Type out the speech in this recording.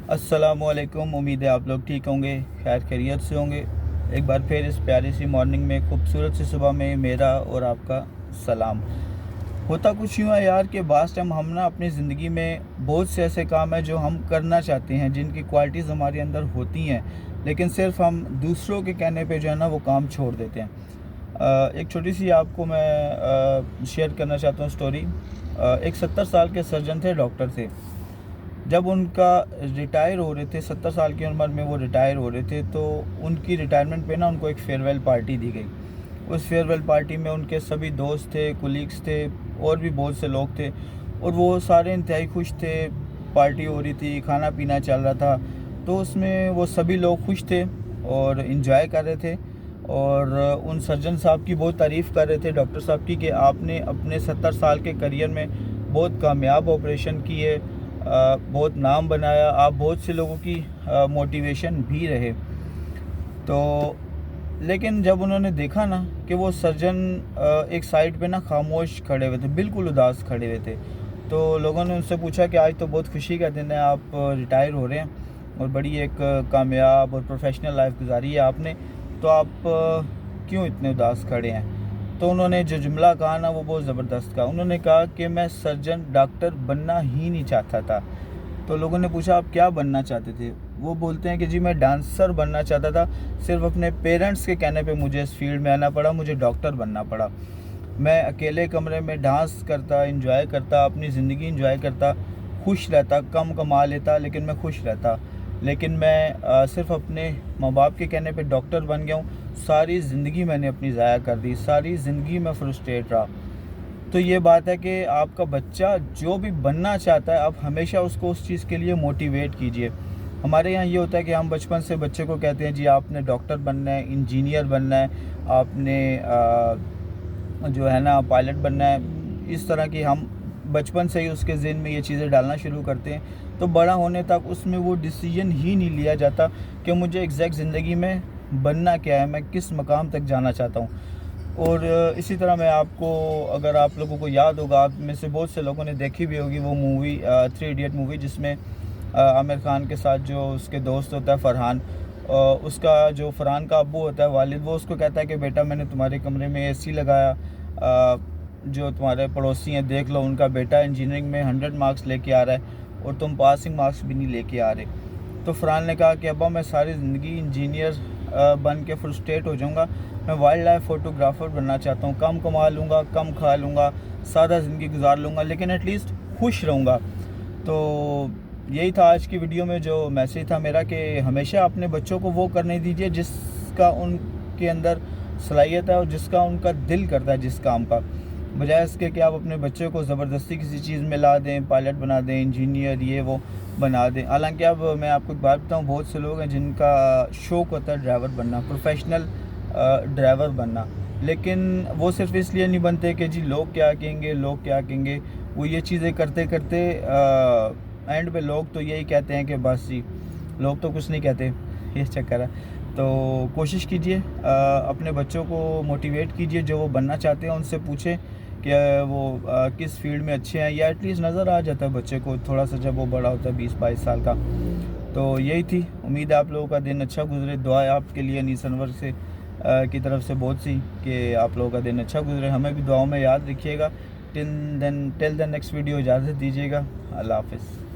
अस्सलामुअलैकुम। उम्मीद है आप लोग ठीक होंगे, खैर खैरियत से होंगे। एक बार फिर इस प्यारी सी मॉर्निंग में, खूबसूरत सी सुबह में मेरा और आपका सलाम। होता कुछ यूँ है यार कि बास टाइम हम ना अपनी ज़िंदगी में बहुत से ऐसे काम हैं जो हम करना चाहते हैं, जिनकी क्वालिटीज़ हमारे अंदर होती हैं, लेकिन सिर्फ हम दूसरों के कहने पे जो है ना वो काम छोड़ देते हैं। एक छोटी सी आपको मैं शेयर करना चाहता हूँ स्टोरी। एक 70 साल के सर्जन थे, डॉक्टर थे। जब उनका रिटायर हो रहे थे, 70 साल की उम्र में वो रिटायर हो रहे थे, तो उनकी रिटायरमेंट पे ना उनको एक फेयरवेल पार्टी दी गई। उस फेयरवेल पार्टी में उनके सभी दोस्त थे, कुलीग्स थे, और भी बहुत से लोग थे, और वो सारे इंतहाई खुश थे। पार्टी हो रही थी, खाना पीना चल रहा था, तो उसमें वो सभी लोग खुश थे और इन्जॉय कर रहे थे। और उन सर्जन साहब की बहुत तारीफ़ कर रहे थे, डॉक्टर साहब की, कि आपने अपने 70 साल के करियर में बहुत कामयाब ऑपरेशन किए, बहुत नाम बनाया, आप बहुत से लोगों की मोटिवेशन भी रहे। तो लेकिन जब उन्होंने देखा ना कि वो सर्जन एक साइड पे ना खामोश खड़े हुए थे, बिल्कुल उदास खड़े हुए थे, तो लोगों ने उनसे पूछा कि आज तो बहुत खुशी का दिन है, आप रिटायर हो रहे हैं और बड़ी एक कामयाब और प्रोफेशनल लाइफ गुजारी है आपने, तो आप क्यों इतने उदास खड़े हैं। तो उन्होंने जो जुमला कहा ना वो बहुत ज़बरदस्त कहा। उन्होंने कहा कि मैं सर्जन डॉक्टर बनना ही नहीं चाहता था। तो लोगों ने पूछा आप क्या बनना चाहते थे। वो बोलते हैं कि जी मैं डांसर बनना चाहता था, सिर्फ अपने पेरेंट्स के कहने पे मुझे इस फील्ड में आना पड़ा, मुझे डॉक्टर बनना पड़ा। मैं अकेले कमरे में डांस करता, एंजॉय करता, अपनी ज़िंदगी एंजॉय करता, खुश रहता, कम कमा लेता लेकिन मैं खुश रहता। लेकिन मैं सिर्फ अपने माँ बाप के कहने पे डॉक्टर बन गया हूँ। सारी ज़िंदगी मैंने अपनी ज़ाया कर दी, सारी ज़िंदगी मैं फ्रस्ट्रेट रहा। तो ये बात है कि आपका बच्चा जो भी बनना चाहता है, आप हमेशा उसको उस चीज़ के लिए मोटिवेट कीजिए। हमारे यहाँ ये होता है कि हम बचपन से बच्चे को कहते हैं जी आपने डॉक्टर बनना है, इंजीनियर बनना है, आपने जो है ना पायलट बनना है। इस तरह की हम बचपन से ही उसके ज़हन में ये चीज़ें डालना शुरू करते हैं, तो बड़ा होने तक उसमें वो डिसीजन ही नहीं लिया जाता कि मुझे एग्जैक्ट ज़िंदगी में बनना क्या है, मैं किस मकाम तक जाना चाहता हूँ। और इसी तरह मैं आपको, अगर आप लोगों को याद होगा, आप में से बहुत से लोगों ने देखी भी होगी वो मूवी, थ्री इडियट मूवी, जिसमें आमिर खान के साथ जो उसके दोस्त होता है फरहान, उसका जो फरहान का अब्बू होता है वालिद, वो उसको कहता है कि बेटा मैंने तुम्हारे कमरे में एसी लगाया, जो तुम्हारे पड़ोसी हैं देख लो, उनका बेटा इंजीनियरिंग में 100 मार्क्स लेके आ रहा है और तुम पासिंग मार्क्स भी नहीं लेके आ रहे। तो फरहान ने कहा कि अब्बा मैं सारी ज़िंदगी इंजीनियर बन के फ्रस्ट्रेट हो जाऊँगा, मैं वाइल्ड लाइफ फ़ोटोग्राफ़र बनना चाहता हूँ, कम कमा लूँगा, कम खा लूँगा, सादा ज़िंदगी गुजार लूँगा, लेकिन एटलीस्ट खुश रहूँगा। तो यही था आज की वीडियो में जो मैसेज था मेरा, कि हमेशा अपने बच्चों को वो करने दीजिए जिसका उनके अंदर सलाहियत है और जिसका उनका दिल करता है जिस काम का, बजाय इसके कि आप अपने बच्चों को ज़बरदस्ती किसी चीज़ में ला दें, पायलट बना दें, इंजीनियर ये वो बना दें। हालांकि अब मैं आपको एक बात बताऊँ, बहुत से लोग हैं जिनका शौक़ होता है ड्राइवर बनना, प्रोफेशनल ड्राइवर बनना, लेकिन वो सिर्फ इसलिए नहीं बनते कि जी लोग क्या कहेंगे, लोग क्या कहेंगे। वो ये चीज़ें करते करते एंड पे लोग तो यही कहते हैं कि बस जी लोग तो कुछ नहीं कहते, ये चक्कर है। तो कोशिश कीजिए, अपने बच्चों को मोटिवेट कीजिए, जो वो बनना चाहते हैं उनसे पूछें कि वो किस फील्ड में अच्छे हैं, या एटलीस्ट नज़र आ जाता है बच्चे को थोड़ा सा जब वो बड़ा होता है 20-22 साल का। तो यही थी, उम्मीद है आप लोगों का दिन अच्छा गुजरे। दुआ है आपके लिए अनीस अनवर से की तरफ से बहुत सी, कि आप लोगों का दिन अच्छा गुजरे। हमें भी दुआओं में याद रखिएगा। टिल देन नेक्स्ट वीडियो, इजाज़त दीजिएगा। अल्लाह हाफ़िज़।